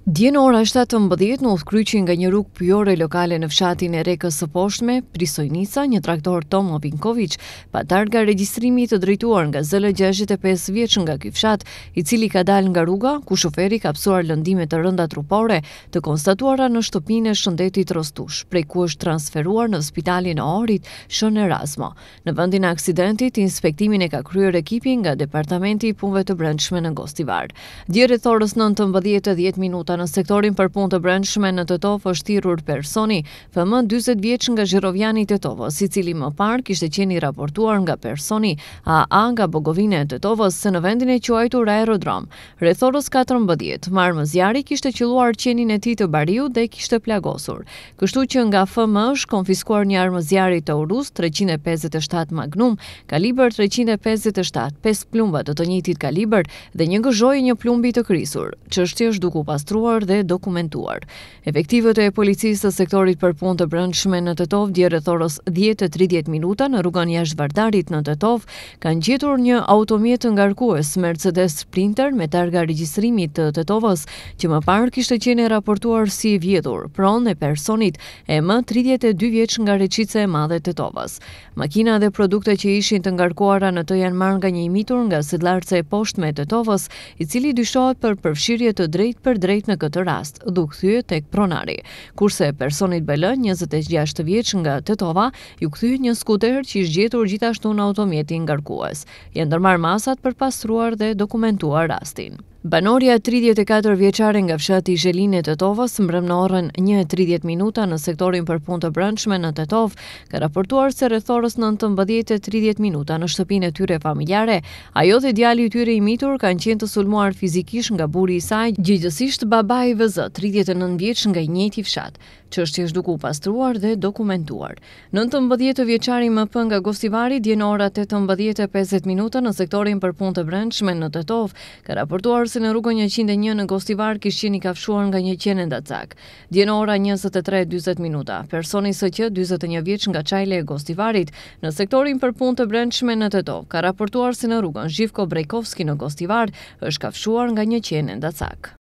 Dje në ora 17 në udhkryqin nga një rrugë pyjore lokale në fshatin e Rekës së Poshtme, Prisojnica, një traktor Tomo Vinković, pa targa regjistrimi të drejtuar nga ZL 65 vjeç nga ky fshat, i cili ka dalë nga rruga, ku shoferi ka psuar lëndime të rënda trupore, të konstatuara në shtëpinë e shëndetit Rostush, prej ku është transferuar në spitalin e Ohrit, Shën Erasmo. Në vendin e aksidentit, inspektimin e ka kryer ekipi nga Departamenti i Punëve të Brendshme në Gostivar. Dje rreth orës 19:10 minuta në sektorin për punë të brendshme në Tetov është thirrur personi FM 40 vjeç nga Zhirovjani i Tetovës, i cili më parë kishte qenë i raportuar nga personi AA nga Bogovina e Tetovës se në vendin e quajtur aerodrom. Rreth orës 14 marrëmëzjari kishte qelluar qenin e tij të bariut dhe kishte plagosur. Kështu që nga FM është konfiskuar një armëzjari Taurus 357 Magnum, kalibër 357, 5 plumba të njëjtit kalibër dhe një gëzhojë një plumbi të krisur. Çështja është duke u pastruar dhe dokumentuar. Efektivët e policisë të sektorit për punë të brendshme në Tetov dje rreth orës 10:30 minuta në rrugën jashtë Vardarit në Tetov kanë gjetur një automjet ngarkues Mercedes Sprinter me targa regjistrimi të Tetovës, që më parë kishte qenë raportuar si i vjedhur, pronë e personit EM 32 vjeç nga Reçica e Madhe Tetovës. Makina dhe produkte që ishin të ngarkuara në të janë marrë nga një imitur nga Sedllarca e Poshtme e Tetovës, i cili dyshohet për përfshirje të drejt për drejt në këtë rast, duke kthyer tek pronari. Kurse personit BL, 26 vjeç nga Tetova, ju kthye një skuter që ishte gjetur gjithashtu në automjetin ngarkues. Janë ndërmarrë masat për pastruar dhe dokumentuar rastin. Banorja 34 vjeçare nga fshati Zhelin e Tetovës mbrëmë në orën 1:30 minuta në sektorin për punë të brendshme në Tetov ka raportuar se rreth orës 19:30 minuta në shtëpinë e tyre familjare, ajo dhe djali i tyre i mitur kanë qenë të sulmuar fizikisht nga burri i saj, gjithsesi babai VZ, 39 vjeç nga i njëjti fshat. Çështja është duke u pastruar dhe dokumentuar. 19 vjeçari MP nga Gostivari dje në ora 18:50 minuta në sektorin për punë të brendshme në Tetov ka raportuar se në rrugën 101 në Gostivar kishte qenë i kafshuar nga një qenë ndacak. Dje në ora 23:40 minuta, personi SQ 41 vjeç nga Çajle e Gostivarit në sektorin për punë të brendshme në Tetov ka raportuar se në rrugën Zhivko Brejkovski në Gostivar është kafshuar nga një qenë ndacak.